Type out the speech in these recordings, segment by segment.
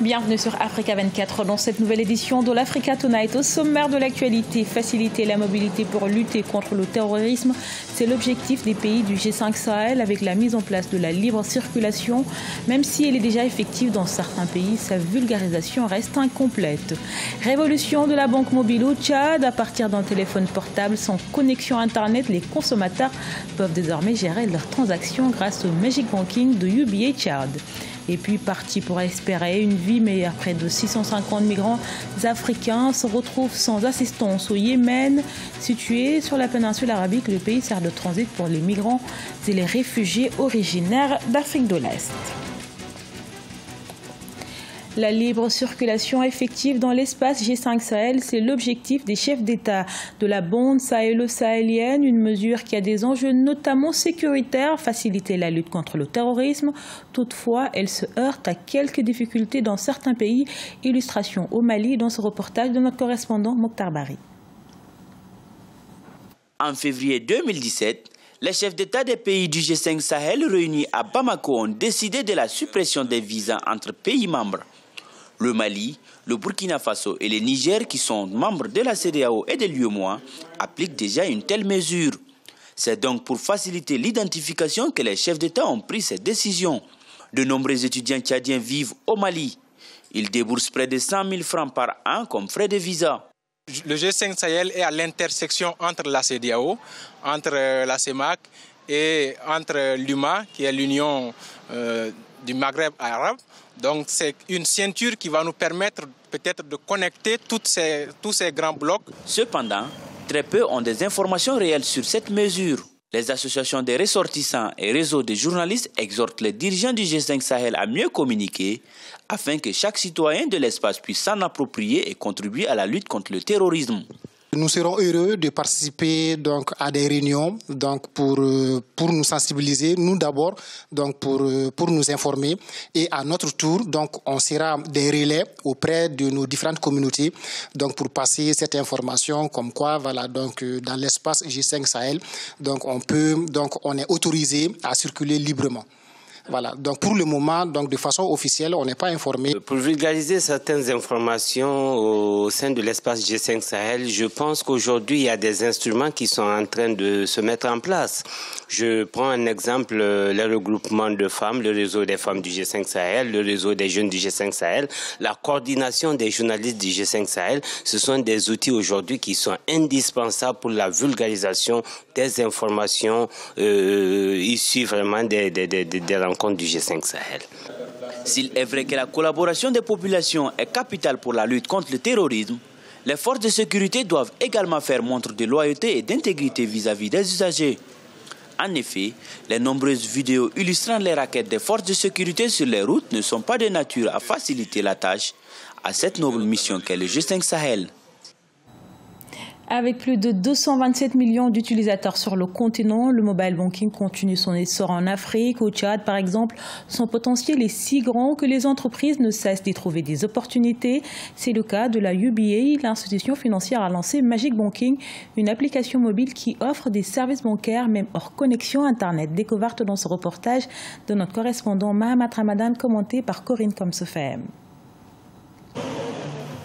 Bienvenue sur Africa 24 dans cette nouvelle édition de l'Africa Tonight. Au sommaire de l'actualité, faciliter la mobilité pour lutter contre le terrorisme, c'est l'objectif des pays du G5 Sahel avec la mise en place de la libre circulation. Même si elle est déjà effective dans certains pays, sa vulgarisation reste incomplète. Révolution de la banque mobile au Tchad. À partir d'un téléphone portable sans connexion Internet, les consommateurs peuvent désormais gérer leurs transactions grâce au Magic Banking de UBA Tchad. Et puis, parti pour espérer une vie meilleure, près de 650 migrants africains se retrouvent sans assistance au Yémen, situé sur la péninsule arabique. Le pays sert de transit pour les migrants et les réfugiés originaires d'Afrique de l'Est. La libre circulation effective dans l'espace G5 Sahel, c'est l'objectif des chefs d'État de la bande sahélo-sahélienne, une mesure qui a des enjeux notamment sécuritaires, faciliter la lutte contre le terrorisme. Toutefois, elle se heurte à quelques difficultés dans certains pays. Illustration au Mali dans ce reportage de notre correspondant Mokhtar Bari. En février 2017, les chefs d'État des pays du G5 Sahel réunis à Bamako ont décidé de la suppression des visas entre pays membres. Le Mali, le Burkina Faso et le Niger, qui sont membres de la CEDEAO et de l'UEMOA, appliquent déjà une telle mesure. C'est donc pour faciliter l'identification que les chefs d'État ont pris cette décision. De nombreux étudiants tchadiens vivent au Mali. Ils déboursent près de 100 000 francs par an comme frais de visa. Le G5 Sahel est à l'intersection entre la CEDEAO, entre la CEMAC et entre l'UMA, qui est l'Union du Maghreb arabe. Donc c'est une ceinture qui va nous permettre peut-être de connecter tous ces grands blocs. Cependant, très peu ont des informations réelles sur cette mesure. Les associations des ressortissants et réseaux de journalistes exhortent les dirigeants du G5 Sahel à mieux communiquer afin que chaque citoyen de l'espace puisse s'en approprier et contribuer à la lutte contre le terrorisme. Nous serons heureux de participer donc à des réunions donc pour nous sensibiliser, nous d'abord donc pour nous informer, et à notre tour donc on sera des relais auprès de nos différentes communautés donc pour passer cette information comme quoi voilà donc dans l'espace G5 Sahel donc on est autorisé à circuler librement. Voilà. Donc pour le moment, donc de façon officielle, on n'est pas informé. Pour vulgariser certaines informations au sein de l'espace G5 Sahel, je pense qu'aujourd'hui, il y a des instruments qui sont en train de se mettre en place. Je prends un exemple, le regroupement de femmes, le réseau des femmes du G5 Sahel, le réseau des jeunes du G5 Sahel, la coordination des journalistes du G5 Sahel. Ce sont des outils aujourd'hui qui sont indispensables pour la vulgarisation des informations issues vraiment des rencontres du G5 Sahel. S'il est vrai que la collaboration des populations est capitale pour la lutte contre le terrorisme, les forces de sécurité doivent également faire montre de loyauté et d'intégrité vis-à-vis des usagers. En effet, les nombreuses vidéos illustrant les raquettes des forces de sécurité sur les routes ne sont pas de nature à faciliter la tâche à cette noble mission qu'est le G5 Sahel. Avec plus de 227 millions d'utilisateurs sur le continent, le mobile banking continue son essor en Afrique. Au Tchad, par exemple, son potentiel est si grand que les entreprises ne cessent d'y trouver des opportunités. C'est le cas de la UBA. L'institution financière a lancé Magic Banking, une application mobile qui offre des services bancaires même hors connexion Internet. Découverte dans ce reportage de notre correspondant Mahamat Ramadan, commenté par Corinne Komsefem.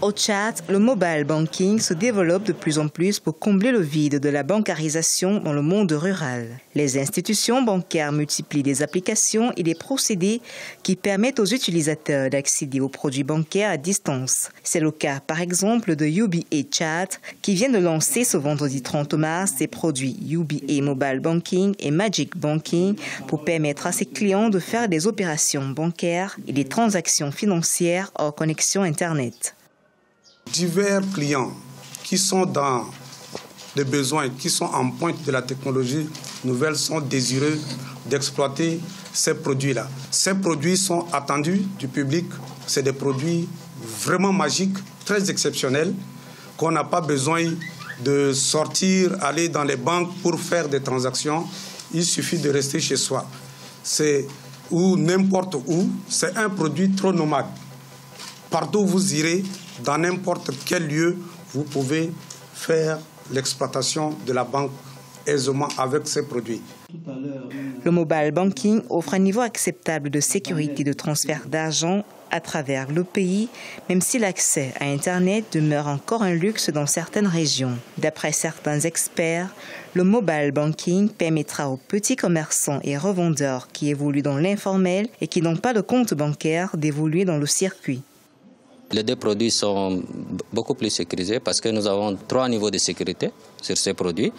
Au Tchad, le mobile banking se développe de plus en plus pour combler le vide de la bancarisation dans le monde rural. Les institutions bancaires multiplient des applications et des procédés qui permettent aux utilisateurs d'accéder aux produits bancaires à distance. C'est le cas par exemple de UBA Tchad qui vient de lancer ce vendredi 30 mars ses produits UBA Mobile Banking et Magic Banking pour permettre à ses clients de faire des opérations bancaires et des transactions financières hors connexion Internet. Divers clients qui sont dans des besoins, qui sont en pointe de la technologie nouvelle sont désireux d'exploiter ces produits-là. Ces produits sont attendus du public. C'est des produits vraiment magiques, très exceptionnels, qu'on n'a pas besoin de sortir, aller dans les banques pour faire des transactions. Il suffit de rester chez soi. C'est ou n'importe où, c'est un produit trop nomade. Partout où vous irez, dans n'importe quel lieu, vous pouvez faire l'exploitation de la banque aisément avec ces produits. Le mobile banking offre un niveau acceptable de sécurité de transfert d'argent à travers le pays, même si l'accès à Internet demeure encore un luxe dans certaines régions. D'après certains experts, le mobile banking permettra aux petits commerçants et revendeurs qui évoluent dans l'informel et qui n'ont pas de compte bancaire d'évoluer dans le circuit. Les deux produits sont beaucoup plus sécurisés parce que nous avons 3 niveaux de sécurité sur ces produits,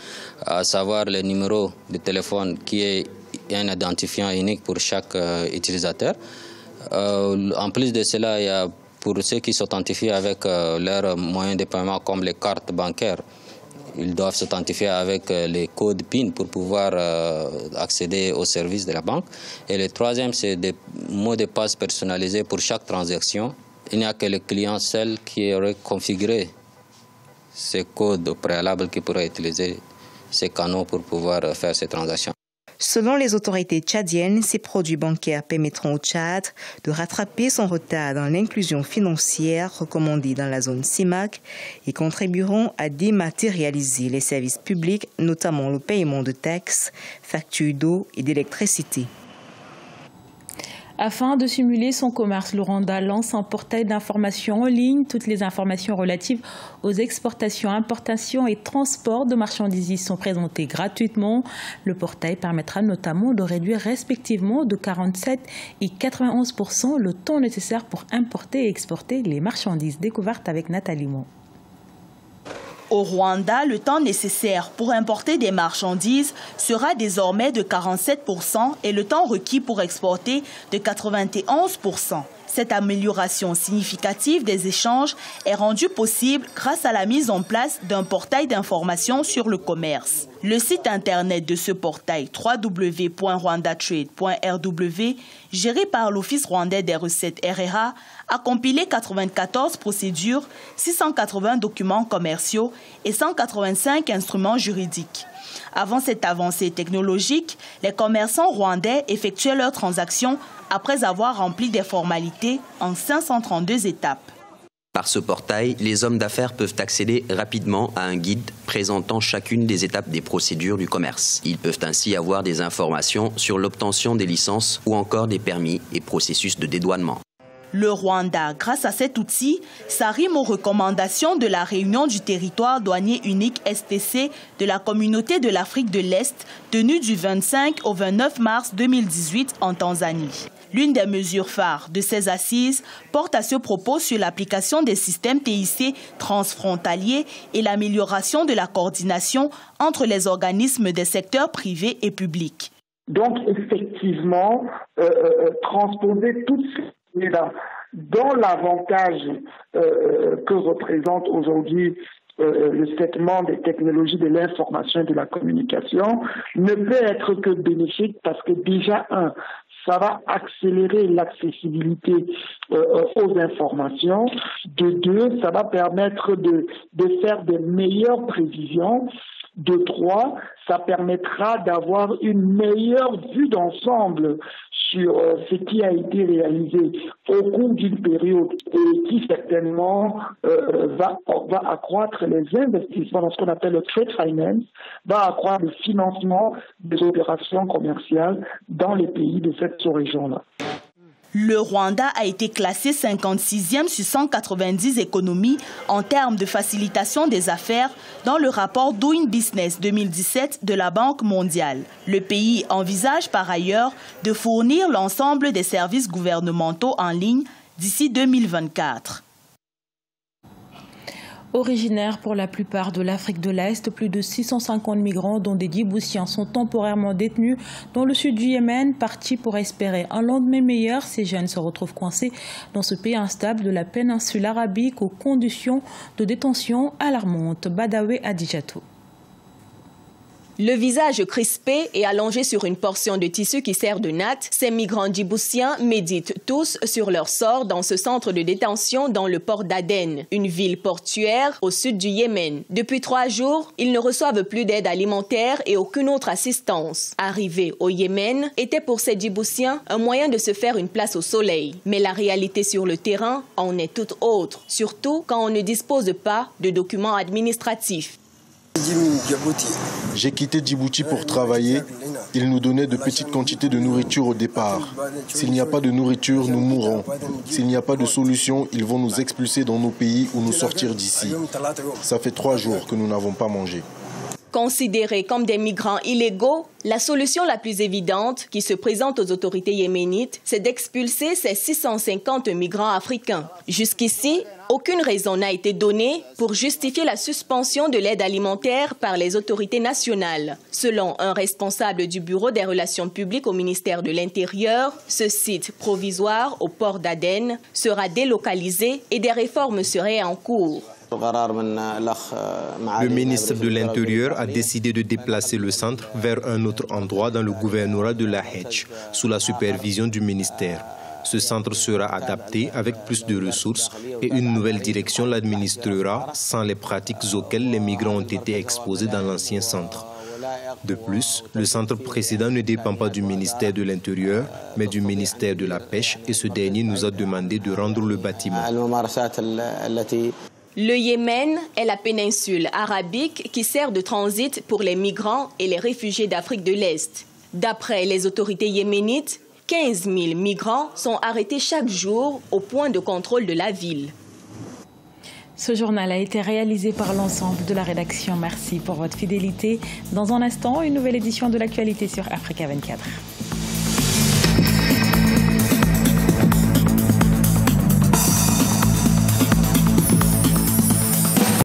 à savoir le numéro de téléphone qui est un identifiant unique pour chaque utilisateur. En plus de cela, il y a pour ceux qui s'authentifient avec leurs moyens de paiement comme les cartes bancaires, ils doivent s'authentifier avec les codes PIN pour pouvoir accéder aux services de la banque. Et le troisième, c'est des mots de passe personnalisés pour chaque transaction. Il n'y a que le client seul qui aurait configuré ces codes au préalable qui pourrait utiliser ces canaux pour pouvoir faire ces transactions. Selon les autorités tchadiennes, ces produits bancaires permettront au Tchad de rattraper son retard dans l'inclusion financière recommandée dans la zone CIMAC et contribueront à dématérialiser les services publics, notamment le paiement de taxes, factures d'eau et d'électricité. Afin de simuler son commerce, le Rwanda lance un portail d'information en ligne. Toutes les informations relatives aux exportations, importations et transports de marchandises y sont présentées gratuitement. Le portail permettra notamment de réduire respectivement de 47 et 91% le temps nécessaire pour importer et exporter les marchandises. Découverte avec Nathalie Mo. Au Rwanda, le temps nécessaire pour importer des marchandises sera désormais de 47% et le temps requis pour exporter de 91%. Cette amélioration significative des échanges est rendue possible grâce à la mise en place d'un portail d'information sur le commerce. Le site internet de ce portail, www.rwandatrade.rw, géré par l'Office rwandais des recettes RRA, a compilé 94 procédures, 680 documents commerciaux et 185 instruments juridiques. Avant cette avancée technologique, les commerçants rwandais effectuaient leurs transactions après avoir rempli des formalités en 532 étapes. Par ce portail, les hommes d'affaires peuvent accéder rapidement à un guide présentant chacune des étapes des procédures du commerce. Ils peuvent ainsi avoir des informations sur l'obtention des licences ou encore des permis et processus de dédouanement. Le Rwanda, grâce à cet outil, s'arrime aux recommandations de la réunion du territoire douanier unique STC de la Communauté de l'Afrique de l'Est, tenue du 25 au 29 mars 2018 en Tanzanie. L'une des mesures phares de ces assises porte à ce propos sur l'application des systèmes TIC transfrontaliers et l'amélioration de la coordination entre les organismes des secteurs privés et publics. Donc effectivement, transposer toutes ces là, dans l'avantage que représente aujourd'hui le segment des technologies de l'information et de la communication, ne peut être que bénéfique parce que déjà, ça va accélérer l'accessibilité aux informations. De deux, ça va permettre de faire des meilleures prévisions. De trois, ça permettra d'avoir une meilleure vue d'ensemble sur ce qui a été réalisé au cours d'une période et qui certainement va accroître les investissements dans ce qu'on appelle le trade finance, va accroître le financement des opérations commerciales dans les pays de cette sous-région-là. Le Rwanda a été classé 56e sur 190 économies en termes de facilitation des affaires dans le rapport Doing Business 2017 de la Banque mondiale. Le pays envisage par ailleurs de fournir l'ensemble des services gouvernementaux en ligne d'ici 2024. Originaires pour la plupart de l'Afrique de l'Est, plus de 650 migrants, dont des Djiboutiens, sont temporairement détenus dans le sud du Yémen, partis pour espérer un lendemain meilleur. Ces jeunes se retrouvent coincés dans ce pays instable de la péninsule arabique aux conditions de détention alarmantes. Badawi Adijatou. Le visage crispé et allongé sur une portion de tissu qui sert de natte, ces migrants djiboutiens méditent tous sur leur sort dans ce centre de détention dans le port d'Aden, une ville portuaire au sud du Yémen. Depuis 3 jours, ils ne reçoivent plus d'aide alimentaire et aucune autre assistance. Arriver au Yémen était pour ces djiboutiens un moyen de se faire une place au soleil. Mais la réalité sur le terrain en est toute autre, surtout quand on ne dispose pas de documents administratifs. J'ai quitté Djibouti pour travailler Ils nous donnaient de petites quantités de nourriture au départ. S'il n'y a pas de nourriture, nous mourrons. S'il n'y a pas de solution, ils vont nous expulser dans nos pays ou nous sortir d'ici. Ça fait 3 jours que nous n'avons pas mangé. Considérés comme des migrants illégaux, la solution la plus évidente qui se présente aux autorités yéménites, c'est d'expulser ces 650 migrants africains. Jusqu'ici, aucune raison n'a été donnée pour justifier la suspension de l'aide alimentaire par les autorités nationales. Selon un responsable du Bureau des relations publiques au ministère de l'Intérieur, ce site provisoire au port d'Aden sera délocalisé et des réformes seraient en cours. Le ministre de l'Intérieur a décidé de déplacer le centre vers un autre endroit dans le gouvernorat de La Hedj, sous la supervision du ministère. Ce centre sera adapté avec plus de ressources et une nouvelle direction l'administrera sans les pratiques auxquelles les migrants ont été exposés dans l'ancien centre. De plus, le centre précédent ne dépend pas du ministère de l'Intérieur, mais du ministère de la Pêche et ce dernier nous a demandé de rendre le bâtiment. Le Yémen est la péninsule arabique qui sert de transit pour les migrants et les réfugiés d'Afrique de l'Est. D'après les autorités yéménites, 15 000 migrants sont arrêtés chaque jour au point de contrôle de la ville. Ce journal a été réalisé par l'ensemble de la rédaction. Merci pour votre fidélité. Dans un instant, une nouvelle édition de l'actualité sur Africa 24.